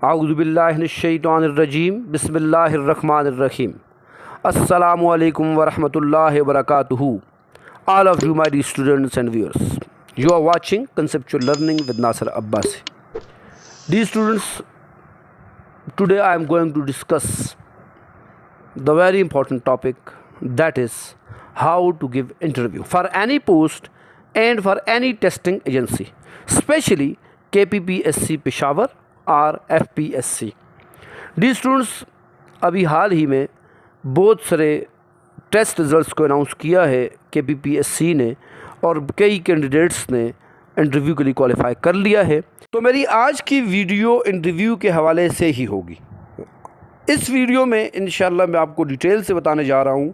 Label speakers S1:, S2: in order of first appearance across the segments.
S1: आऊज़ुबिल्लाहिमिनश्शैतानिर्रजीम बिस्मिल्लाहिर्रहमानिर्रहीम। अस्सलामु अलैकुम वरहमतुल्लाहि वबरकातुहू। All of you, my dear students and viewers, you are watching Conceptual Learning with Nasir Abbasi. Dear students, today I am going to discuss the very important topic, that is how to give interview for any post and for any testing agency, especially KPPSC Peshawar और FPSC। D students, अभी हाल ही में बहुत सारे test results को announce किया है KPPSC ने और कई कैंडिडेट्स ने इंटरव्यू के लिए क्वालिफाई कर लिया है। तो मेरी आज की वीडियो इंटरव्यू के हवाले से ही होगी। इस वीडियो में इंशाल्लाह मैं आपको डिटेल से बताने जा रहा हूँ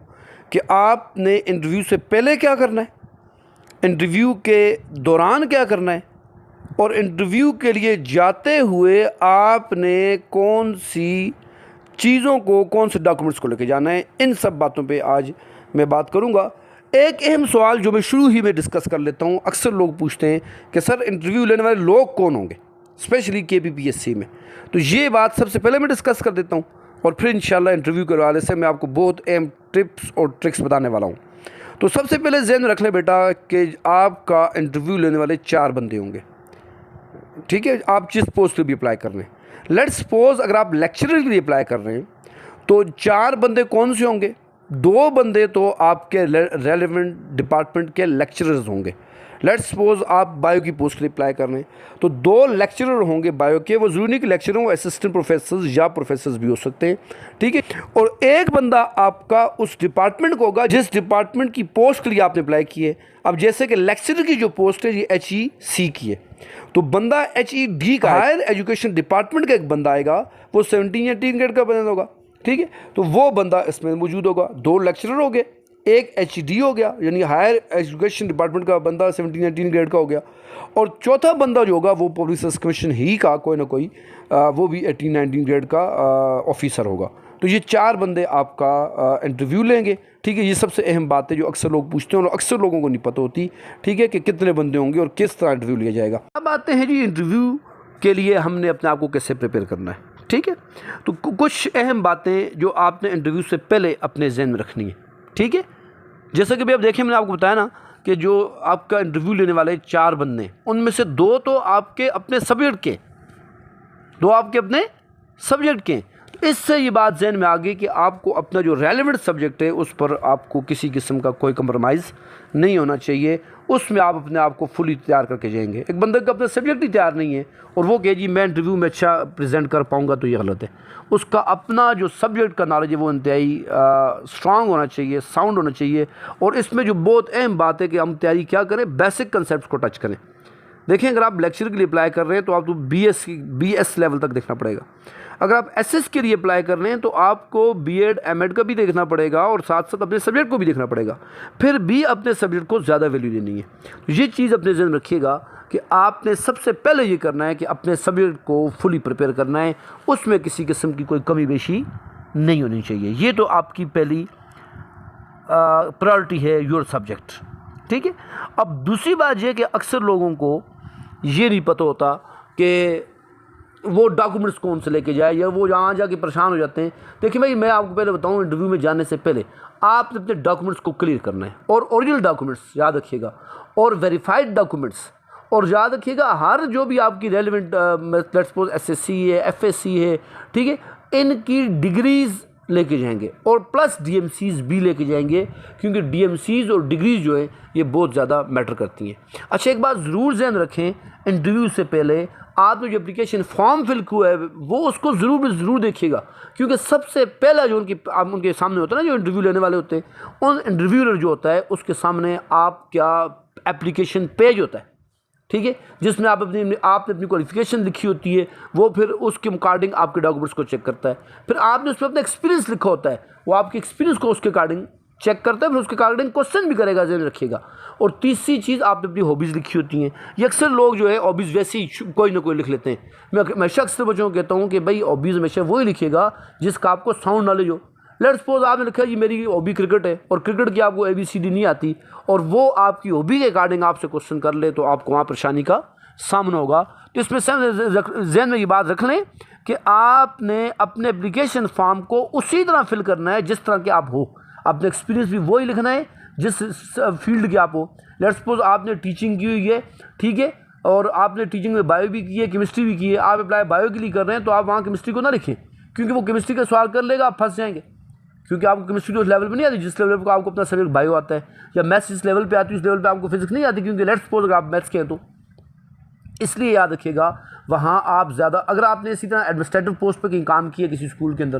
S1: कि आपने इंटरव्यू से पहले क्या करना है, इंटरव्यू के दौरान क्या करना है और इंटरव्यू के लिए जाते हुए आपने कौन सी चीज़ों को, कौन से डॉक्यूमेंट्स को लेके जाना है। इन सब बातों पे आज मैं बात करूँगा। एक अहम सवाल जो मैं शुरू ही में डिस्कस कर लेता हूँ, अक्सर लोग पूछते हैं कि सर इंटरव्यू लेने वाले लोग कौन होंगे, स्पेशली KPPSC में। तो ये बात सबसे पहले मैं डिस्कस कर देता हूँ और फिर इंशाल्लाह इंटरव्यू के हवाले से मैं आपको बहुत अहम टिप्स और ट्रिक्स बताने वाला हूँ। तो सबसे पहले ज़हन में रख लें बेटा कि आपका इंटरव्यू लेने वाले 4 बंदे होंगे, ठीक है। आप जिस पोस्ट पे भी अप्लाई कर रहे हैं, लेट्स सपोज अगर आप लेक्चरर के लिए अप्लाई कर रहे हैं तो 4 बंदे कौन से होंगे? 2 बंदे तो आपके रेलेवेंट डिपार्टमेंट के लेक्चरर्स होंगे। लेट्स सपोज आप बायो की पोस्ट के लिए अप्लाई कर रहे हैं तो 2 लेक्चरर होंगे बायो के। वो ज़रूरी नहीं कि लेक्चरर हो, असिस्टेंट प्रोफेसर्स या प्रोफेसर्स भी हो सकते हैं, ठीक है। और एक बंदा आपका उस डिपार्टमेंट को होगा जिस डिपार्टमेंट की पोस्ट के लिए आपने अप्लाई की है। अब जैसे कि लेक्चरर की जो पोस्ट है ये HEC की है, तो बंदा HED का हायर एजुकेशन डिपार्टमेंट का एक बंदा आएगा, वो 17 या 18 ग्रेड का बंदा होगा, ठीक है। तो वो बंदा इसमें मौजूद होगा। 2 लेक्चरर हो गए, एक HED हो गया यानी हायर एजुकेशन डिपार्टमेंट का बंदा 17 या 18 ग्रेड का हो गया, और चौथा बंदा जो होगा वो पब्लिक सर्विस कमीशन ही का कोई ना कोई वो भी 18-19 ग्रेड का ऑफिसर होगा। तो ये 4 बंदे आपका इंटरव्यू लेंगे, ठीक है। ये सबसे अहम बात है जो अक्सर लोग पूछते हैं और अक्सर लोगों को नहीं पता होती, ठीक है, कि कितने बंदे होंगे और किस तरह इंटरव्यू लिया जाएगा। अब आते हैं जी इंटरव्यू के लिए हमने अपने आप को कैसे प्रिपेयर करना है, ठीक है। तो कुछ अहम बातें जो आपने इंटरव्यू से पहले अपने जहन में रखनी है, ठीक है। जैसा कि भी आप देखें, मैंने आपको बताया ना कि जो आपका इंटरव्यू लेने वाले 4 बंदे, उनमें से 2 तो आपके अपने सब्जेक्ट के, 2 आपके अपने सब्जेक्ट के। तो इससे ये बात जहन में आ गई कि आपको अपना जो रेलेवेंट सब्जेक्ट है उस पर आपको किसी किस्म का कोई कंप्रोमाइज़ नहीं होना चाहिए। उसमें आप अपने आप को फुली तैयार करके जाएंगे। एक बंदे का अपना सब्जेक्ट ही तैयार नहीं है और वो कहे जी मैं इंटरव्यू में अच्छा प्रेजेंट कर पाऊँगा, तो ये गलत है। उसका अपना जो सब्जेक्ट का नॉलेज है वो इंतहाई स्ट्रांग होना चाहिए, साउंड होना चाहिए। और इसमें जो बहुत अहम बात है कि हम तैयारी क्या करें, बेसिक कंसेप्ट को टच करें। देखें, अगर आप लेक्चर के लिए अप्लाई कर रहे हैं तो आपको BS लेवल तक देखना पड़ेगा। अगर आप SS के लिए अप्लाई कर रहे हैं तो आपको B.Ed M.Ed का भी देखना पड़ेगा और साथ साथ अपने सब्जेक्ट को भी देखना पड़ेगा। फिर भी अपने सब्जेक्ट को ज़्यादा वैल्यू देनी है। तो ये चीज़ अपने ज़हन में रखिएगा कि आपने सबसे पहले ये करना है कि अपने सब्जेक्ट को फुली प्रिपेयर करना है, उसमें किसी किस्म की कोई कमी बेशी नहीं होनी चाहिए। ये तो आपकी पहली प्रायोरिटी है, योर सब्जेक्ट, ठीक है। अब दूसरी बात यह कि अक्सर लोगों को ये नहीं पता होता कि वो डॉक्यूमेंट्स कौन से लेके जाए, या वो यहाँ जाके परेशान हो जाते हैं। देखिए भाई, मैं आपको पहले बताऊँ, इंटरव्यू में जाने से पहले आपने अपने डॉक्यूमेंट्स को क्लियर करना है, और ओरिजिनल डॉक्यूमेंट्स याद रखिएगा, और वेरीफाइड डॉक्यूमेंट्स। और याद रखिएगा हर जो भी आपकी रेलिवेंट लेट्स सपोज SSC है, FSC है, ठीक है, इनकी डिग्रीज़ लेके जाएंगे और प्लस DMCs भी लेके जाएंगे, क्योंकि DMCs और डिग्रीज जो है ये बहुत ज़्यादा मैटर करती हैं। अच्छा, एक बात ज़रूर ध्यान रखें, इंटरव्यू से पहले आपने जो एप्लीकेशन फॉर्म फिल किया है वो उसको ज़रूर देखिएगा, क्योंकि सबसे पहला जो उनके सामने होता है ना, जो इंटरव्यू लेने वाले होते हैं, उन इंटरव्यूअर जो होता है उसके सामने आप क्या एप्लीकेशन पेज होता है, ठीक है, जिसमें आपने अपनी क्वालिफिकेशन लिखी होती है। वो फिर उसके अकॉर्डिंग आपके डॉक्यूमेंट्स को चेक करता है। फिर आपने उस पर अपना एक्सपीरियंस लिखा होता है, वो आपके एक्सपीरियंस को उसके अकॉर्डिंग चेक करता है, फिर उसके अकॉर्डिंग क्वेश्चन भी करेगा, ध्यान रखिएगा। और तीसरी चीज़, आपने अपनी हॉबीज़ लिखी होती हैं। ये अक्सर लोग जो है हॉबीज़ वैसे ही कोई ना कोई लिख लेते हैं। मैं हमेशा अक्सर बच्चों को कहता हूँ कि भाई हॉबीज़ हमेशा वही लिखिएगा जिसका आपको साउंड नॉलेज हो। लेट्स सपोज आपने लिखा जी मेरी हॉबी क्रिकेट है और क्रिकेट की आपको ABCD नहीं आती, और वो आपकी हॉबी के अकॉर्डिंग आपसे क्वेश्चन कर ले, तो आपको वहाँ परेशानी का सामना होगा। तो इसमें जहन में ये बात रख लें कि आपने अपने एप्लीकेशन फॉर्म को उसी तरह फिल करना है जिस तरह के आप हो। अपना एक्सपीरियंस भी वही लिखना है जिस फील्ड के आप हो। लेट्स सपोज आपने टीचिंग की हुई है, ठीक है, और आपने टीचिंग में बायो भी की है, केमिस्ट्री भी की है, आप अप्लाई बायो के लिए कर रहे हैं तो आप वहाँ केमिस्ट्री को ना लिखें, क्योंकि वो केमिस्ट्री का सवाल कर लेगा, आप फंस जाएंगे, क्योंकि आपको केमिस्ट्री तो उस लेवल पे नहीं आती जिस लेवल पर आपको अपना सब्जेक्ट बायो आता है, या मैथ्स जिस लेवल पे आती है उस लेवल पे आपको फिजिक्स नहीं आती, क्योंकि लेट्स सपोज अगर आप मैथ्स के हैं तो। इसलिए याद रखिएगा वहाँ आप ज़्यादा, अगर आपने इसी तरह एडमिनिस्ट्रेटिव पोस्ट पर कहीं काम किया किसी स्कूल के अंदर,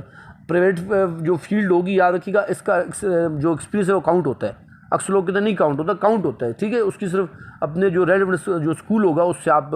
S1: प्राइवेट जो फील्ड होगी, याद रखिएगा इसका जो एक्सपीरियंस है वो काउंट होता है। अक्सर लोग कहते हैं नहीं काउंट होता, काउंट होता है, ठीक है। उसकी सिर्फ अपने जो रेलेवेंट जो स्कूल होगा उससे आप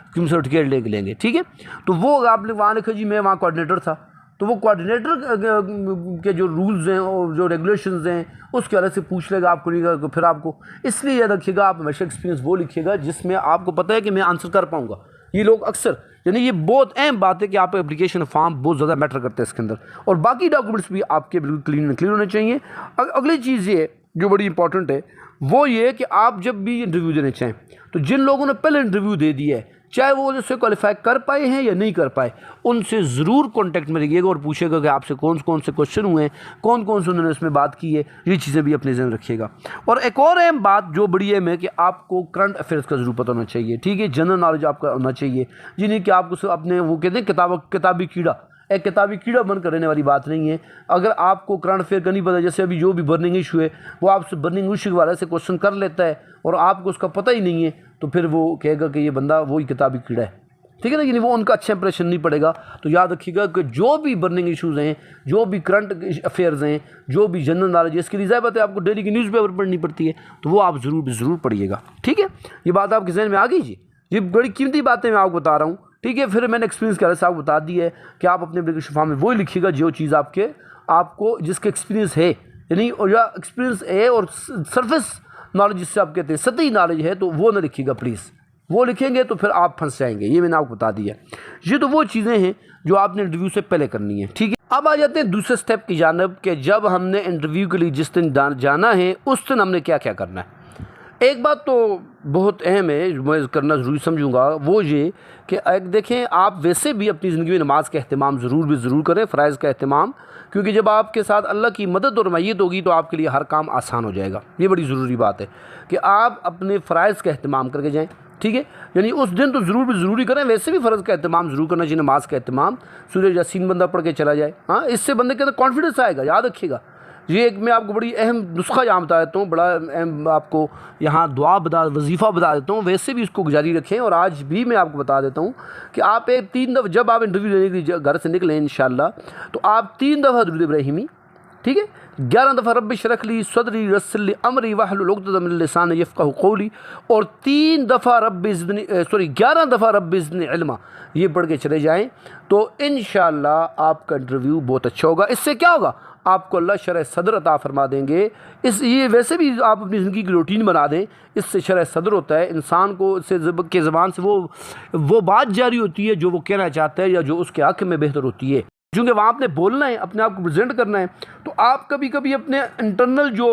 S1: सर्टिफिकेट लेके लेंगे, ठीक है। तो वो आपने वहाँ लिखा जी मैं वहाँ कोऑर्डिनेटर था, तो वो कोऑर्डिनेटर के जो रूल्स हैं और जो रेगुलेशंस हैं उसके अलग से पूछ लेगा आपको, नहीं फिर आपको। इसलिए याद रखिएगा आप हमेशा एक्सपीरियंस वो लिखिएगा जिसमें आपको पता है कि मैं आंसर कर पाऊँगा। ये लोग अक्सर, यानी ये बहुत अहम बात है कि आप एप्लीकेशन फॉर्म बहुत ज़्यादा मैटर करते हैं इसके अंदर, और बाकी डॉक्यूमेंट्स भी आपके बिल्कुल क्लियर होने चाहिए। अगली चीज़ ये जो बड़ी इंपॉर्टेंट है वो ये कि आप जब भी इंटरव्यू देने चाहें तो जिन लोगों ने पहले इंटरव्यू दे दिया है, चाहे वो उससे क्वालिफाई कर पाए हैं या नहीं कर पाए, उनसे ज़रूर कांटेक्ट में रहिएगा और पूछेगा कि आपसे कौन कौन से क्वेश्चन हुए हैं, कौन कौन से उन्होंने उसमें बात की है। ये चीज़ें भी अपने ज़हन रखिएगा। और एक और अहम बात जो बड़ी अहम है कि आपको करंट अफेयर्स का ज़रूर पता होना चाहिए, ठीक है। जनरल नॉलेज आपका होना चाहिए, जिन्हें कि आपको सिर्फ अपने वो कहते हैं किताबी कीड़ा, एक किताबी कीड़ा बनकर रहने वाली बात नहीं है। अगर आपको करंट अफेयर का नहीं पता, जैसे अभी जो भी बर्निंग इशू है वो आपसे बर्निंग इशू वाले से क्वेश्चन कर लेता है और आपको उसका पता ही नहीं है, तो फिर वो कहेगा कि ये बंदा वही किताबी कीड़ा है, ठीक है ना। यानी वो उनका अच्छा इंप्रेशन नहीं पड़ेगा। तो याद रखिएगा कि जो भी बर्निंग इशूज़ हैं, जो भी करंट अफेयर्स हैं, जो भी जनरल नॉलेज है, इसके लिए ज़ाहिर बात है आपको डेली की न्यूज़पेपर पढ़नी पड़ती है, तो वो आप ज़रूर पढ़िएगा, ठीक है। ये बात आपके जहन में आ गई जी। ये बड़ी कीमती बातें मैं आपको बता रहा हूँ, ठीक है। फिर मैंने एक्सपीरियंस के अलग से आपको बता दी है कि आप अपने एप्लीकेशन फॉर्म में वही लिखिएगा जो चीज़ आपको जिसका एक्सपीरियंस है, यानी और या एक्सपीरियंस है और सरफेस नॉलेज जिससे आप कहते हैं सतही नॉलेज है, तो वो ना लिखिएगा प्लीज़। वो लिखेंगे तो फिर आप फंस जाएंगे, ये मैंने आपको बता दिया। ये तो वो चीज़ें हैं जो आपने इंटरव्यू से पहले करनी है, ठीक है। अब आ जाते हैं दूसरे स्टेप की जानब कि जब हमने इंटरव्यू के लिए जिस दिन जाना है उस दिन हमने क्या क्या करना है। एक बात तो बहुत अहम है, मैं करना ज़रूरी समझूंगा, वो ये कि देखें आप वैसे भी अपनी ज़िंदगी में नमाज का अहतमाम ज़रूर करें, फ़राइज़ का अहतमाम, क्योंकि जब आपके साथ अल्लाह की मदद और मैयत होगी तो आपके लिए हर काम आसान हो जाएगा। ये बड़ी ज़रूरी बात है कि आप अपने फ़राइज़ का अहतमाम करके जाएँ, ठीक है। यानी उस दिन तो ज़रूरी करें, वैसे भी फ़र्ज़ का अहतमाम ज़रूर करना चाहिए, नमाज का अहतमाम। सूरह यासीन बंदा पढ़ के चला जाए, हाँ, इससे बंदे के अंदर कॉन्फिडेंस आएगा। याद रखिएगा, ये एक मैं आपको बड़ी अहम नुस्खा यहाँ बता देता हूँ, बड़ा अहम आपको यहाँ वजीफ़ा बता देता हूँ, वैसे भी इसको जारी रखें। और आज भी मैं आपको बता देता हूँ कि आप 3 दफ़ा जब आप इंटरव्यू लेने के लिए घर से निकलें इंशाअल्लाह, तो आप 3 दफ़ा दुरूद इब्राहिमी, ठीक है, 11 दफ़ा रब्बि शरह ली सदरी यस्सिर ली अमरी वहलुल उक़दतम मिन लिसानी यफ़क़हू क़ौली, और 11 दफ़ा रब्बि ज़िदनी इल्मा, ये पढ़ के चले जाएँ तो इंशाअल्लाह आपका इंटरव्यू बहुत अच्छा होगा। इससे क्या होगा, आपको अल्लाह शरह सदर अता फरमा देंगे। ये वैसे भी आप अपनी ज़िंदगी की रूटीन बना दें, इससे शरह सदर होता है इंसान को, इससे के ज़बान से वो बात जारी होती है जो वो कहना चाहता है या जो उसके हक़ में बेहतर होती है। क्योंकि वहाँ आपने बोलना है, अपने आप को प्रेजेंट करना है, तो आप कभी कभी अपने इंटरनल जो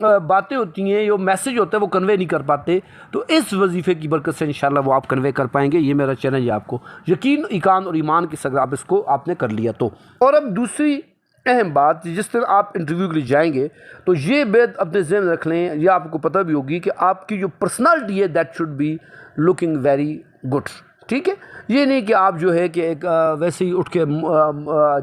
S1: बातें होती हैं, जो मैसेज होता है वो कन्वे नहीं कर पाते, तो इस वजीफ़े की बरकत से इंशाल्लाह वो आप कन्वे कर पाएंगे। ये मेरा चैलेंज है आपको, यकीन, ईकान और ईमान के साथ आप इसको आपने कर लिया तो। और अब दूसरी अहम बात, जिस तरह आप इंटरव्यू के लिए जाएंगे तो ये बात अपने ज़हन में रख लें, या आपको पता भी होगी कि आपकी जो पर्सनालिटी है that should be looking very good, ठीक है। ये नहीं कि आप जो है कि एक वैसे ही उठ के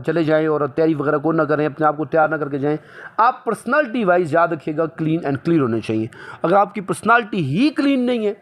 S1: चले जाएं और तैयारी वगैरह को ना करें, अपने आप को तैयार ना करके जाएं। आप पर्सनालिटी वाइज याद रखिएगा क्लीन एंड क्लियर होने चाहिए। अगर आपकी पर्सनालिटी ही क्लीन नहीं है,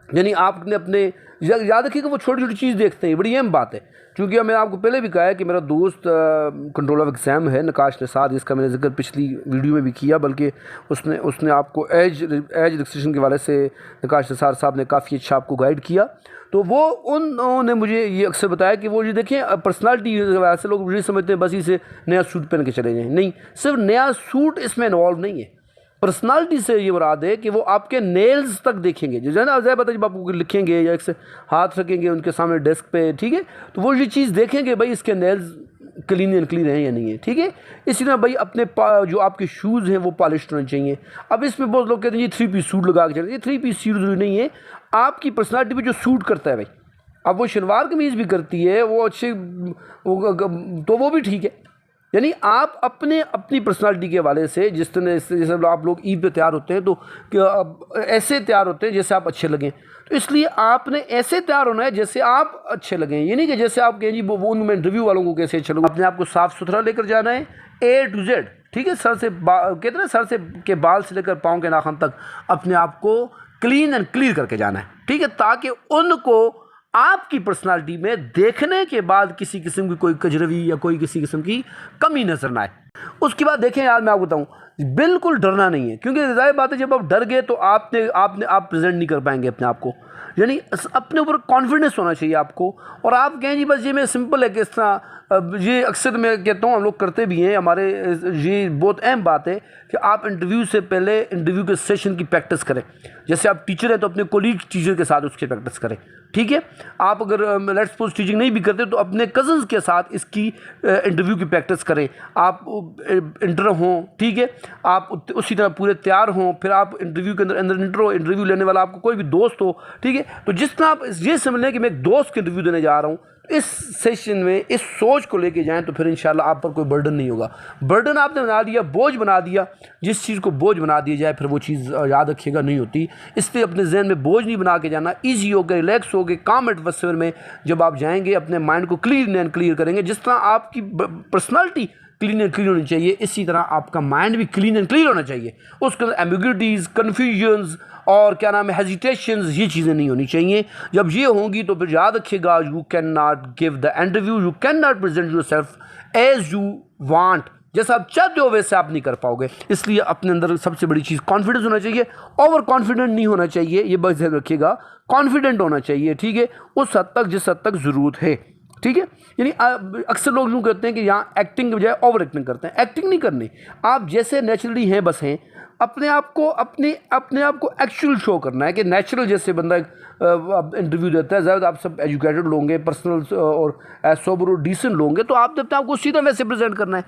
S1: यानी आपने अपने याद रखिएगा वो छोटी छोटी चीज़ देखते हैं, बड़ी अहम बात है। क्योंकि मैंने आपको पहले भी कहा है कि मेरा दोस्त कंट्रोल ऑफ एग्ज़ाम है नकाश निसार, जिसका मैंने जिक्र पिछली वीडियो में भी किया, बल्कि उसने आपको एज रिस्ट्रिक्शन के वाले से नकाश निसार साहब ने काफ़ी अच्छा आपको गाइड किया। तो वो उन्होंने मुझे ये अक्सर बताया कि वो ये देखें पर्सनालिटी वैसे लोग मुझे समझते हैं बस इसे नया सूट पहन के चले जाएँ, नहीं, सिर्फ नया सूट इसमें इन्वॉल्व नहीं है। पर्सनालिटी से ये मुराद है कि वो आपके नेल्स तक देखेंगे, जो है ना, ज़ाहिर बात है जब आप लिखेंगे या एक से हाथ रखेंगे उनके सामने डेस्क पे, ठीक है, तो वो ये चीज़ देखेंगे भाई इसके नेल्स क्लीन एंड क्लीन हैं या नहीं है, ठीक है। इसी तरह भाई अपने जो आपके शूज़ हैं वो पॉलिश होने चाहिए। अब इसमें बहुत लोग कहते हैं ये 3 पीस सूट लगा के चले, ये 3 पीस सूट जरूरी नहीं है, आपकी पर्सनालिटी पे जो सूट करता है भाई, अब वो शलवार कमीज़ भी करती है, वो अच्छे तो वो भी ठीक है। यानी आप अपनी पर्सनालिटी के हवाले से जिस तरह जैसे आप लोग ईद पे तैयार होते हैं तो ऐसे तैयार होते हैं जैसे आप अच्छे लगें। तो इसलिए आपने ऐसे तैयार होना है जैसे आप अच्छे लगें। ये नहीं कि जैसे आप कहें जी वो उनमें इंटरव्यू वालों को कैसे अच्छे लगूँ। अपने आप को साफ़ सुथरा लेकर जाना है A to Z, ठीक है। सर से कहते हैं ना, सर से के बाल से लेकर पाँव के नाखून तक अपने आप को क्लीन एंड क्लियर करके जाना है, ठीक है, ताकि उनको आपकी पर्सनालिटी में देखने के बाद किसी किस्म की कोई कजरवी या कोई किसी किस्म की कमी नजर ना आए। उसके बाद देखें यार, मैं आपको बताऊं, बिल्कुल डरना नहीं है, क्योंकि जाहिर बात है जब आप डर गए तो आप प्रेजेंट नहीं कर पाएंगे अपने आप को। यानी अपने ऊपर कॉन्फिडेंस होना चाहिए आपको। और आप कहें जी बस ये मैं सिंपल है कि इस तरह, ये अक्सर मैं कहता हूँ हम लोग करते भी हैं हमारे, ये बहुत अहम बात है कि आप इंटरव्यू से पहले इंटरव्यू के सेशन की प्रैक्टिस करें। जैसे आप टीचर हैं तो अपने कोलीग टीचर के साथ उसकी प्रैक्टिस करें, ठीक है। आप अगर लेट्स सपोज टीचिंग नहीं भी करते तो अपने कज़न्स के साथ इसकी इंटरव्यू की प्रैक्टिस करें। आप इंटर हों, ठीक है, आप उसी तरह पूरे तैयार हों, फिर आप इंटरव्यू के अंदर इंटरव्यू लेने वाला आपको कोई भी दोस्त हो, ठीक है। तो जिस तरह आप ये समझ लें कि मैं एक दोस्त के इंटरव्यू देने जा रहा हूँ, इस सेशन में इस सोच को लेके जाएं तो फिर इंशाल्लाह आप पर कोई बर्डन नहीं होगा। बर्डन आपने बना दिया, बोझ बना दिया। जिस चीज़ को बोझ बना दिया जाए फिर वो चीज़ याद रखिएगा नहीं होती। इसलिए अपने जहन में बोझ नहीं बना के जाना, ईजी होकर रिलैक्स होकर काम एटमॉस्फेयर में जब आप जाएंगे अपने माइंड को क्लियर करेंगे। जिस तरह आपकी पर्सनालिटी क्लीन एंड क्लियर होनी चाहिए, इसी तरह आपका माइंड भी क्लीन एंड क्लियर होना चाहिए। उसके अंदर एम्बिग्यूटीज़, कन्फ्यूजन्स और क्या नाम है हेजिटेशंस, ये चीज़ें नहीं होनी चाहिए। जब ये होंगी तो फिर याद रखिएगा, you can not give the interview, you can not present yourself as you want, जैसा आप चाहते हो वैसे आप नहीं कर पाओगे। इसलिए अपने अंदर सबसे बड़ी चीज़ कॉन्फिडेंस होना चाहिए। ओवर कॉन्फिडेंट नहीं होना चाहिए, ये बस ध्यान रखिएगा। कॉन्फिडेंट होना चाहिए, ठीक है, उस हद तक जिस हद तक ज़रूरत है, ठीक है। यानी अक्सर लोग यूँ कहते हैं कि यहाँ एक्टिंग के बजाय ओवर एक्टिंग करते हैं। एक्टिंग नहीं करनी, आप जैसे नेचुरली हैं बस हैं, अपने आप को एक्चुअल शो करना है कि नेचुरल जैसे बंदा इंटरव्यू देता है। ज़्यादा आप सब एजुकेटेड लोग होंगे, पर्सनल और सोबर और डिसेंट लोग होंगे, तो आप अपने आपको सीधा वैसे प्रेजेंट करना है।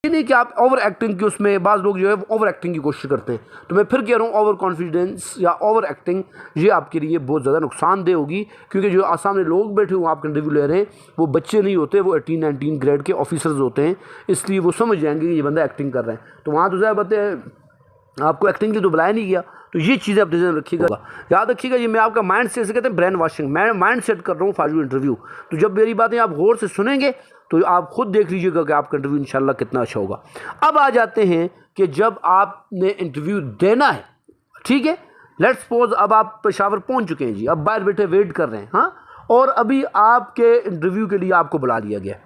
S1: ये नहीं कि आप ओवर एक्टिंग की, उसमें बाज़ लोग जो है ओवर एक्टिंग की कोशिश करते हैं। तो मैं फिर कह रहा हूँ, ओवर कॉन्फिडेंस या ओवर एक्टिंग ये आपके लिए बहुत ज़्यादा नुकसानदेह होगी। क्योंकि जो सामने लोग बैठे हुए आपके इंटरव्यू ले रहे हैं वो बच्चे नहीं होते, वो 18-19 ग्रेड के ऑफिसर्स होते हैं। इसलिए वो समझ जाएंगे कि ये बंदा एक्टिंग कर रहा है। तो वहाँ तो ज़्यादा बात है, आपको एक्टिंग के तो बुलाया नहीं गया। तो ये चीज़ें आप ध्यान रखिएगा, याद रखिएगा। ये मैं आपका माइंड सेट से कहते हैं ब्रेन वॉशिंग, मैं माइंड सेट कर रहा हूँ फॉर यू इंटरव्यू। तो जब मेरी बातें आप गौर से सुनेंगे तो आप खुद देख लीजिएगा कि आपका इंटरव्यू इंशाल्लाह कितना अच्छा होगा। अब आ जाते हैं कि जब आपने इंटरव्यू देना है, ठीक है, लेट्स सपोज अब आप पेशावर पहुँच चुके हैं जी, अब बाहर बैठे वेट कर रहे हैं, हाँ, और अभी आपके इंटरव्यू के लिए आपको बुला लिया गया।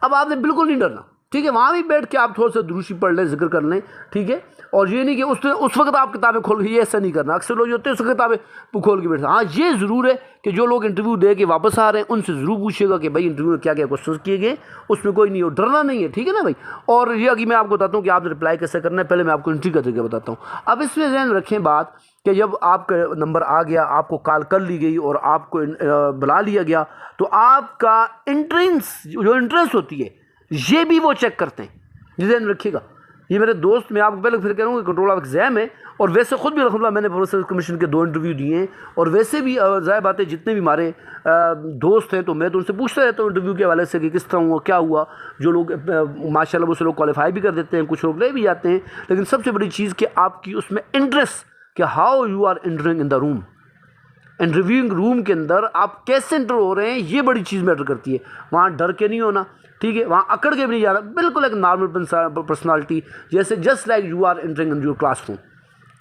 S1: अब आपने बिल्कुल नहीं डरना, ठीक है। वहाँ भी बैठ के आप थोड़ा सा दुरूशी पढ़ लें, जिक्र कर लें, ठीक है। और ये नहीं कि उस वक्त आप किताबें खोल के, ये ऐसा नहीं करना। अक्सर लोग जो होते हैं उस किताबें खोल के बैठते हैं। हाँ, ये ज़रूर है कि जो लोग इंटरव्यू दे के वापस आ रहे हैं उनसे ज़रूर पूछिएगा कि भाई इंटरव्यू में क्या क्या क्वेश्चन किए गए, उसमें कोई नहीं हो, डरना नहीं है, ठीक है ना भाई। और ये अभी मैं आपको बताता हूँ कि आपने रिप्लाई कैसे करना है। पहले मैं आपको इंटरव्यू का तरीका बताता हूँ। अब इसमें ध्यान रखें बात कि जब आपका नंबर आ गया, आपको कॉल कर ली गई और आपको बुला लिया गया, तो आपका इंट्रेंस होती है ये भी वो चेक करते हैं। ध्यान रखिएगा, ये मेरे दोस्त, मैं आपको पहले फिर कह रहा हूँ कि कंट्रोल ऑफ एग्जाम है। और वैसे खुद भी अलहम्दुलिल्लाह मैंने प्रोफेसर कमीशन के 2 इंटरव्यू दिए हैं। और वैसे भी ज़ाहिर बात है जितने भी हमारे दोस्त हैं तो मैं तो उनसे पूछता रहता हूँ इंटरव्यू के हवाले से कि किस तरह हुआ, क्या हुआ। जो लोग माशाल्लाह वो से लोग क्वालिफाई भी कर देते हैं, कुछ लोग ले भी जाते हैं। लेकिन सबसे बड़ी चीज़ कि आपकी उसमें इंटरेस्ट, कि how you are entering in the room, interviewing room के अंदर आप कैसे एंटर हो रहे हैं, ये बड़ी चीज़ मैटर करती है। वहाँ डर के नहीं होना, ठीक है, वहाँ अकड़ के भी नहीं जाना, बिल्कुल एक नॉर्मल पर्सनालिटी जैसे, just like you are entering in your classroom,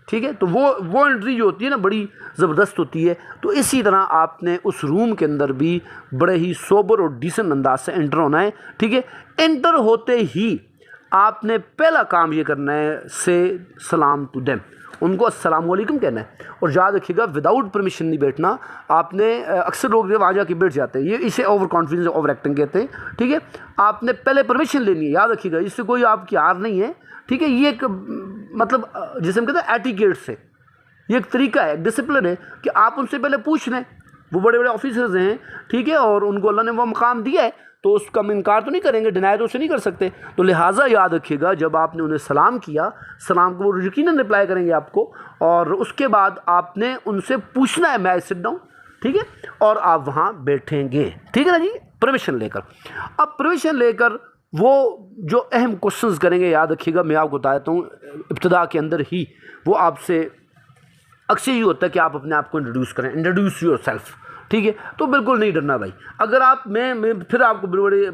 S1: ठीक है। तो वो एंट्री जो होती है ना बड़ी ज़बरदस्त होती है। तो इसी तरह आपने उस रूम के अंदर भी बड़े ही सोबर और डिसेंट अंदाज से एंटर होना है, ठीक है। एंटर होते ही आपने पहला काम ये करना है, से सलाम टू देम, उनको अस्सलाम वालेकुम कहना है। और याद रखिएगा विदाउट परमिशन नहीं बैठना आपने। अक्सर लोग वहाँ जाके बैठ जाते हैं, ये इसे ओवर कॉन्फिडेंस, ओवर एक्टिंग कहते हैं, ठीक है। आपने पहले परमिशन लेनी है, याद रखिएगा, इससे कोई आपकी हार नहीं है, ठीक है। ये एक मतलब जैसे हम कहते हैं एटिकेट से, ये एक तरीका है, एक डिसिप्लिन है कि आप उनसे पहले पूछ लें। वो बड़े बड़े ऑफिसर्स हैं, ठीक है, और उनको अल्लाह ने वो मकाम दिया है तो उसका हम इनकार तो नहीं करेंगे, डिनाई तो उसे नहीं कर सकते। तो लिहाजा याद रखिएगा जब आपने उन्हें सलाम किया, सलाम को वो यकीनन रिप्लाई करेंगे आपको। और उसके बाद आपने उनसे पूछना है, मैं सिट डाउन, ठीक है, और आप वहाँ बैठेंगे, ठीक है ना जी, परमिशन लेकर। अब परमिशन लेकर वो जो अहम क्वेश्चंस करेंगे, याद रखिएगा, मैं आपको बताता हूँ इब्तिदा के अंदर ही वो आपसे अक्सर ये होता है कि आप अपने आप को इंट्रोड्यूस करें, इंट्रोड्यूस योर सेल्फ, ठीक है। तो बिल्कुल नहीं डरना भाई। अगर आप मैं फिर आपको बड़े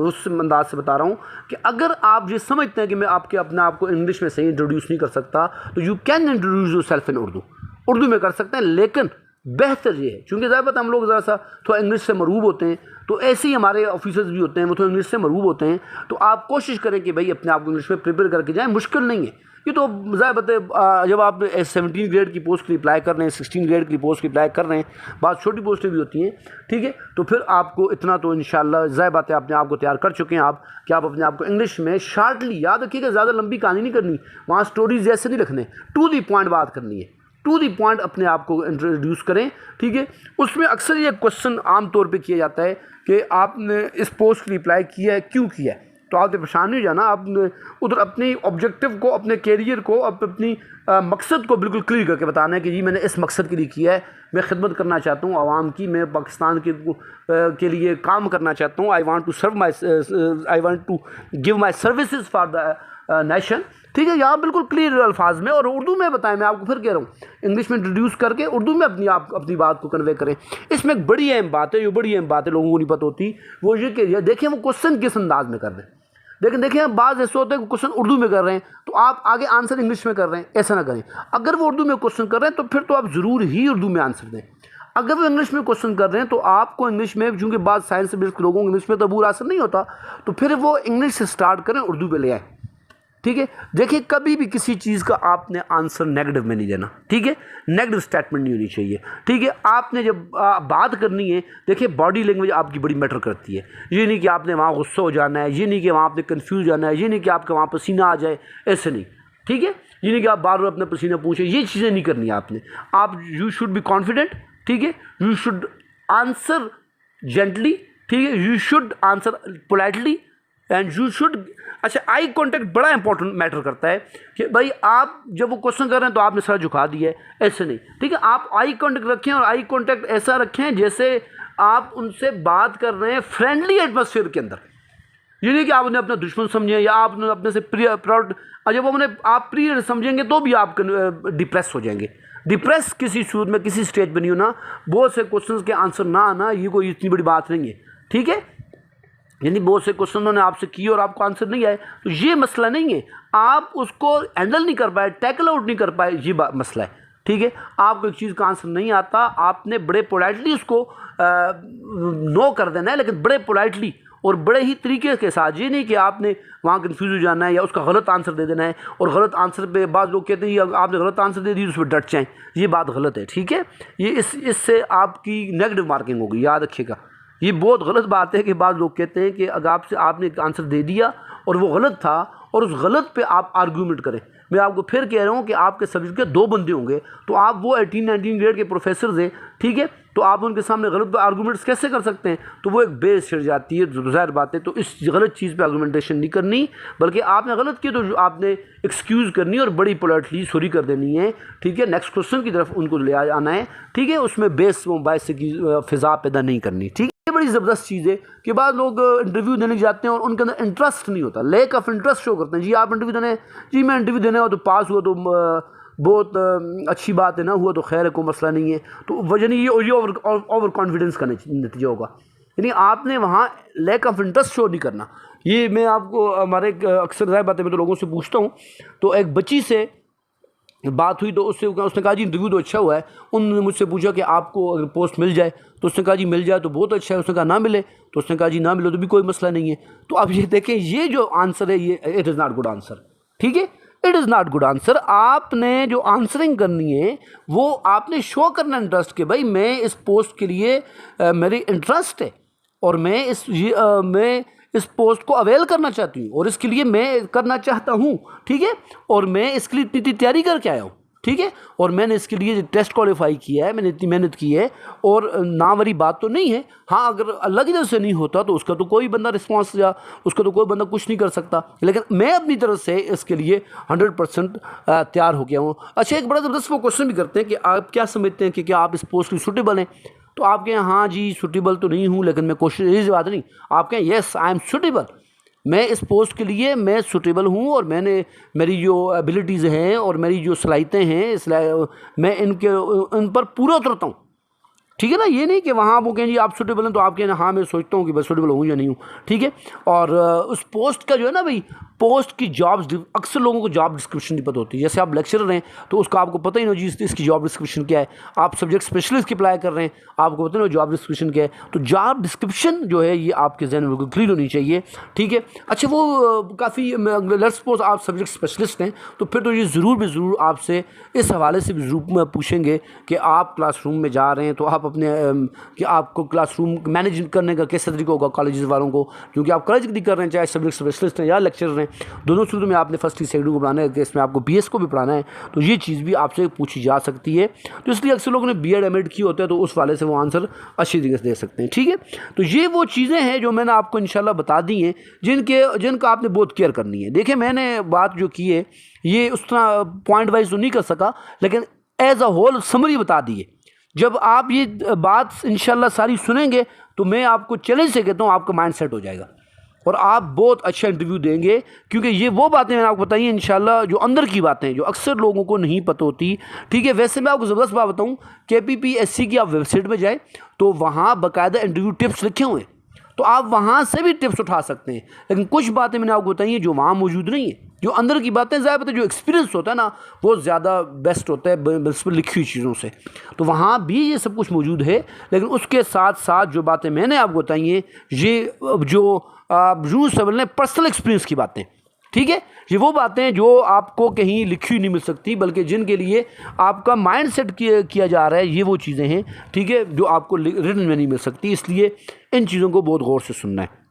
S1: उस अंदाज से बता रहा हूँ कि अगर आप ये समझते हैं कि मैं अपने आप को इंग्लिश में सही इंट्रोड्यूस नहीं कर सकता, तो you can introduce your self in Urdu में कर सकते हैं। लेकिन बेहतर ये है, चूँकि ज़्यादा हम लोग ज़रा सा थोड़ा इंग्लिश से मरूब होते हैं, तो ऐसे ही हमारे ऑफिसर्स भी होते हैं, वो थोड़ा इंग्लिश से मरूब होते हैं। तो आप कोशिश करें कि भाई अपने आप को इंग्लिश में प्रिपेयर करके जाएँ, मुश्किल नहीं है ये तो। ज़ाहिर बात है जब आप 17 ग्रेड की पोस्ट के लिए अप्लाई कर रहे हैं, 16 ग्रेड की पोस्ट की अप्लाई कर रहे हैं, बहुत छोटी पोस्टें भी होती हैं, ठीक है। तो फिर आपको इतना तो इंशाल्लाह ज़ाहिर बात है अपने आप को तैयार कर चुके हैं आप कि आप अपने आप को इंग्लिश में शार्टली, याद रखिएगा, ज़्यादा लंबी कहानी नहीं करनी, वहाँ स्टोरीज जैसे नहीं रखने, टू दी पॉइंट बात करनी है, टू दी पॉइंट अपने आप को इंट्रोड्यूस करें, ठीक है। उसमें अक्सर ये क्वेश्चन आम तौर पे किया जाता है कि आपने इस पोस्ट के लिए अप्लाई किया है, क्यों किया है। तो आपने परेशान नहीं हो जाना, आप उधर अपनी ऑब्जेक्टिव को, अपने कैरियर को, अपनी मकसद को बिल्कुल क्लियर करके बताना है कि जी मैंने इस मकसद के लिए किया है, मैं खिदमत करना चाहता हूँ आवाम की, मैं पाकिस्तान के लिए काम करना चाहता हूँ, I want to give my services for the nation, ठीक है। यहाँ बिल्कुल क्लियर अल्फाज में और उर्दू में बताएं, मैं आपको फिर कह रहा हूँ, इंग्लिश में इंट्रोड्यूस करके उर्दू में अपनी बात को कन्वे करें। इसमें एक बड़ी अहम बात है, जो बड़ी अहम बात है लोगों को नहीं पता होती, वो ये कि देखें वो क्वेश्चन किस अंदाज में कर रहे हैं। लेकिन देखिए बाज़ ऐसे होते हैं कि क्वेश्चन उर्दू में कर रहे हैं, तो आप आगे आंसर इंग्लिश में कर रहे हैं, ऐसा ना करें। अगर वो उर्दू में क्वेश्चन कर रहे हैं तो फिर तो आप ज़रूर ही उर्दू में आंसर दें। अगर वो इंग्लिश में क्वेश्चन कर रहे हैं तो आपको इंग्लिश में, चूँकि बाद साइंस से बेस्ड लोगों को इंग्लिश में तो अबूर असर नहीं होता, तो फिर वो इंग्लिश से स्टार्ट करें, उर्दू पे ले आए, ठीक है। देखिए कभी भी किसी चीज़ का आपने आंसर नेगेटिव में नहीं देना, ठीक है, नेगेटिव स्टेटमेंट नहीं होनी चाहिए, ठीक है। आपने जब बात करनी है, देखिए बॉडी लैंग्वेज आपकी बड़ी मैटर करती है। ये नहीं कि आपने वहाँ गुस्सा हो जाना है, ये नहीं कि वहाँ आपने कन्फ्यूज जाना है, ये नहीं कि आपके वहाँ पसीना आ जाए, ऐसे नहीं, ठीक है। ये नहीं कि आप बार बार अपना पसीना पूछें, ये चीज़ें नहीं करनी आपने। आप यू शुड बी कॉन्फिडेंट, ठीक है, यू शुड आंसर जेंटली, ठीक है, you should answer politely and you should. अच्छा, आई कांटेक्ट बड़ा इंपॉर्टेंट मैटर करता है कि भाई आप जब वो क्वेश्चन कर रहे हैं तो आपने सर झुका दिया है, ऐसे नहीं, ठीक है। आप आई कांटेक्ट रखें और आई कांटेक्ट ऐसा रखें जैसे आप उनसे बात कर रहे हैं फ्रेंडली एटमॉस्फेयर के अंदर। ये नहीं कि आप उन्हें अपना दुश्मन समझें या आप अपने से प्राउड, जब उन्हें आप प्रिय समझेंगे तो भी आप डिप्रेस हो जाएंगे। डिप्रेस किसी सूरत में, किसी स्टेज पर नहीं होना। बहुत से क्वेश्चन के आंसर ना आना ये कोई इतनी बड़ी बात नहीं है, ठीक है। यानी बहुत से क्वेश्चन उन्होंने आपसे किए और आपको आंसर नहीं आए, तो ये मसला नहीं है, आप उसको हैंडल नहीं कर पाए, टैकल आउट नहीं कर पाए, ये मसला है, ठीक है। आपको एक चीज़ का आंसर नहीं आता, आपने बड़े पोलाइटली उसको नो कर देना है, लेकिन बड़े पोलाइटली और बड़े ही तरीके के साथ। ये नहीं कि आपने वहाँ कन्फ्यूज हो जाना है या उसका गलत आंसर दे देना है, और गलत आंसर पे बाद लोग कहते हैं आपने गलत आंसर दे दी, उस पर डट जाएँ, ये बात गलत है, ठीक है। ये इससे आपकी नेगेटिव मार्किंग होगी, याद रखिएगा। ये बहुत गलत बात है कि बाद लोग कहते हैं कि अगर आपने एक आंसर दे दिया और वो गलत था और उस गलत पे आप आर्गूमेंट करें। मैं आपको फिर कह रहा हूँ कि आपके सब्जेक्ट के 2 बंदे होंगे, तो आप वो 18-19 ग्रेड के प्रोफेसर हैं, ठीक है, तो आप उनके सामने गलत आर्गूमेंट्स कैसे कर सकते हैं। तो वो एक बेस छिड़ जाती है, ज़ाहिर बात है। तो इस गलत चीज़ पे आर्गूमेंटेशन नहीं करनी, बल्कि आपने गलत किया तो आपने एक्सक्यूज़ करनी और बड़ी पोलाइटली सॉरी कर देनी है, ठीक है। नेक्स्ट क्वेश्चन की तरफ उनको ले आना है, ठीक है। उसमें बेस की फ़िज़ा पैदा नहीं करनी, ठीक है। बड़ी ज़बरदस्त चीज़ है कि बाद लोग इंटरव्यू देने जाते हैं और उनके अंदर इंटरेस्ट नहीं होता, लैक ऑफ इंटरेस्ट शो करते हैं। जी आप इंटरव्यू देने, जी मैं इंटरव्यू देने हो तो पास हुआ तो बहुत अच्छी बात है, ना हुआ तो खैर है, कोई मसला नहीं है। तो वजह नहीं, ये ओवर कॉन्फिडेंस का नतीजा होगा। यानी आपने वहाँ लैक ऑफ इंटरेस्ट शो नहीं करना। ये मैं आपको हमारे अक्सर ज़ाहिर बात है, मैं तो लोगों से पूछता हूँ, तो एक बच्ची से बात हुई तो उसने कहा जी इंटरव्यू तो अच्छा हुआ है। उन्होंने मुझसे पूछा कि आपको अगर पोस्ट मिल जाए, तो उसने कहा जी मिल जाए तो बहुत अच्छा है। उसने कहा ना मिले, तो उसने कहा जी ना मिले तो भी कोई मसला नहीं है। तो आप ये देखें, ये जो आंसर है ये it is not good answer, ठीक है, it is not good answer. आपने जो आंसरिंग करनी है वो आपने शो करना इंटरेस्ट के, भाई मैं इस पोस्ट के लिए मेरी इंटरेस्ट है और मैं इस पोस्ट को अवेल करना चाहती हूँ और इसके लिए मैं करना चाहता हूँ, ठीक है, और मैं इसके लिए इतनी तैयारी करके आया हूँ, ठीक है। और मैंने इसके लिए टेस्ट क्वालिफाई किया है, मैंने इतनी मेहनत की है, और ना वाली बात तो नहीं है। हाँ, अगर अल्लाह की तरफ से नहीं होता तो उसका तो कोई बंदा रिस्पॉन्स या उसका तो कोई बंदा कुछ नहीं कर सकता, लेकिन मैं अपनी तरफ से इसके लिए 100% तैयार हो गया हूँ। अच्छा, एक बड़ा ज़बरदस्त वो क्वेश्चन भी करते हैं कि आप क्या समझते हैं कि क्या आप इस पोस्ट के सूटेबल हैं? तो आप कहें हाँ जी सूटेबल तो नहीं हूँ, लेकिन मैं कोशिश, यही बात नहीं, आप कहें येस आई एम सूटेबल, मैं इस पोस्ट के लिए मैं सूटेबल हूँ, और मेरी जो एबिलिटीज़ हैं और मेरी जो सलाहियतें हैं, इसलिए मैं इन पर पूरा उतरता हूँ, ठीक है ना। ये नहीं कि वहाँ वो कहें जी आप सूटेबल हैं तो आप कहें हाँ मैं सोचता हूँ कि बस सूटेबल हूँ या नहीं हूँ, ठीक है। और उस पोस्ट का जो है ना भाई, पोस्ट की जॉब्स, अक्सर लोगों को जॉब डिस्क्रिप्शन नहीं पता होती। जैसे आप लेक्चरर हैं तो उसका आपको पता ही नहीं जी इसकी जॉब डिस्क्रिप्शन क्या है। आप सब्जेक्ट स्पेशलिस्ट की अप्लाई कर रहे हैं, आपको पता नहीं जॉब डिस्क्रिप्शन क्या है। तो जॉब डिस्क्रिप्शन जो है ये आपके जहन में बिल्कुल क्लियर होनी चाहिए, ठीक है। अच्छा, वो काफ़ी, लेट्स सपोज आप सब्जेक्ट स्पेशलिस्ट हैं तो फिर तो ये ज़रूर आपसे इस हवाले से भी ज़रूर पूछेंगे कि आप क्लासरूम में जा रहे हैं तो आप अपने कि आपको क्लासरूम मैनेज करने का कैसा तरीका होगा कॉलेज वालों को, क्योंकि आप कॉलेज की कर रहे हैं, चाहे सब्जेक्ट स्पेशलिस्ट हैं या लेक्चरर हैं, दोनों सूरतों में आपने फर्स्ट की सेकंड को पढ़ाना है, इसमें आपको बीएस को भी पढ़ाना है, तो ये चीज़ भी आपसे पूछी जा सकती है। तो इसलिए अक्सर लोगों ने बीएड एमएड की होता है तो उस वाले से वो आंसर अच्छी तरीके से दे सकते हैं, ठीक है। तो ये वो चीज़ें हैं जो मैंने आपको इंशाल्लाह बता दी हैं, जिनका आपने बहुत केयर करनी है। देखिए, मैंने बात जो की है ये उस तरह पॉइंट वाइज तो नहीं कर सका, लेकिन एज अ होल समरी बता दी है। जब आप ये बात इंशाल्लाह सारी सुनेंगे तो मैं आपको चैलेंज से कहता हूँ आपका माइंड सेट हो जाएगा और आप बहुत अच्छा इंटरव्यू देंगे, क्योंकि ये वो बातें मैंने आपको बताई हैं इंशाल्लाह जो अंदर की बातें जो अक्सर लोगों को नहीं पता होती, ठीक है। वैसे मैं आपको ज़बरदस्त बात बताऊँ, KPPSC की आप वेबसाइट पर जाए तो वहाँ बाकायदा इंटरव्यू टिप्स लिखे हुए हैं, तो आप वहाँ से भी टिप्स उठा सकते हैं। लेकिन कुछ बातें मैंने आपको बताई हैं जो वहाँ मौजूद नहीं है, जो अंदर की बातें ज़्यादा पता, जो एक्सपीरियंस होता है ना वो ज़्यादा बेस्ट होता है बिल्कुल लिखी हुई चीज़ों से। तो वहाँ भी ये सब कुछ मौजूद है, लेकिन उसके साथ साथ जो बातें मैंने आपको बताई हैं ये जो यूँ समझ लें पर्सनल एक्सपीरियंस की बातें, ठीक है। ये वो बातें जो आपको कहीं लिखी हुई नहीं मिल सकती, बल्कि जिनके लिए आपका माइंड सेट किया जा रहा है, ये वो चीज़ें हैं, ठीक है, जो आपको रिटन में नहीं मिल सकती। इसलिए इन चीज़ों को बहुत गौर से सुनना है।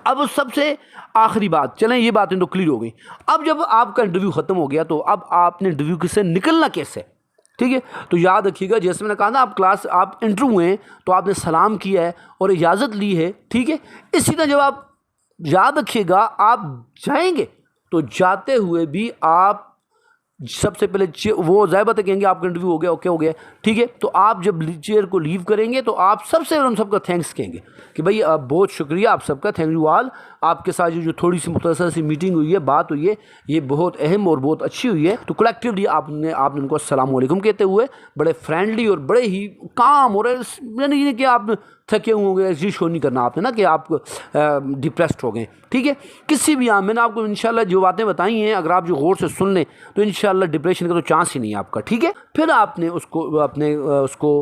S1: अब सबसे आखिरी बात, चलें ये बातें तो क्लियर हो गई। अब जब आपका इंटरव्यू ख़त्म हो गया तो अब आपने इंटरव्यू से निकलना कैसे, ठीक है। तो याद रखिएगा, जैसे मैंने कहा ना, आप इंटरव्यू हुए तो आपने सलाम किया है और इजाज़त ली है, ठीक है। इसी तरह जब आप, याद रखिएगा, आप जाएंगे तो जाते हुए भी आप सबसे पहले वो ज़ाहिर है कहेंगे आपका इंटरव्यू हो गया, ओके हो गया, ठीक है। तो आप जब चेयर को लीव करेंगे तो आप सबसे पहले उन सबका थैंक्स कहेंगे कि भाई बहुत शुक्रिया आप सबका, थैंक यू ऑल, आपके साथ जो थोड़ी सी मुख्तसर सी मीटिंग हुई है, बात हुई है, ये बहुत अहम और बहुत अच्छी हुई है। तो कलेक्टिवली आपने उनको अस्सलाम वालेकुम कहते हुए बड़े फ्रेंडली और बड़े ही काम, और यानी ये कि आप थके हुए होंगे, ऐसी शो नहीं करना आपने ना कि आप डिप्रेस्ड हो गए, ठीक है। किसी भी मैंने आपको इंशाल्लाह जो बातें बताई हैं, अगर आप जो गौर से सुन लें तो इंशाल्लाह डिप्रेशन का तो चांस ही नहीं है आपका, ठीक है। फिर आपने उसको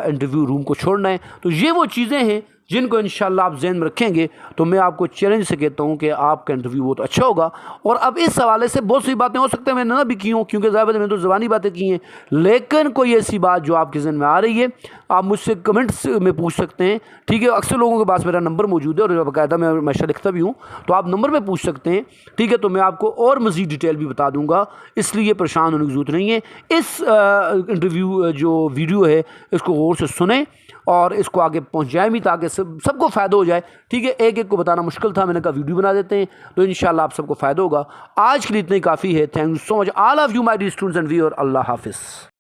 S1: इंटरव्यू रूम को छोड़ना है। तो ये वो चीज़ें हैं जिनको इंशाल्लाह आप ज़हन में रखेंगे तो मैं आपको चैलेंज से कहता हूँ कि आपका इंटरव्यू बहुत अच्छा होगा। और अब इस हवाले से बहुत सी बातें हो सकते हैं मैंने ना भी की हूँ, क्योंकि ज़्यादा मैंने तो ज़बानी बातें की हैं, लेकिन कोई ऐसी बात जो आपके ज़हन में आ रही है आप मुझसे कमेंट्स में पूछ सकते हैं, ठीक है। अक्सर लोगों के पास मेरा नंबर मौजूद है और बाकायदा मैं हमेशा लिखता भी हूँ, तो आप नंबर में पूछ सकते हैं, ठीक है। तो मैं आपको और मज़ीद डिटेल भी बता दूँगा, इसलिए परेशान होने की ज़रूरत नहीं है। इस इंटरव्यू जो वीडियो है इसको गौर से सुने और इसको आगे पहुंचाएं भी, ताकि सबको फ़ायदा हो जाए, ठीक है। एक एक को बताना मुश्किल था, मैंने कहा वीडियो बना देते हैं, तो इंशाल्लाह आप सबको फ़ायदा होगा। आज के लिए इतना ही काफ़ी है। Thank you so much all of you my dear students and viewer. अल्लाह हाफिज़।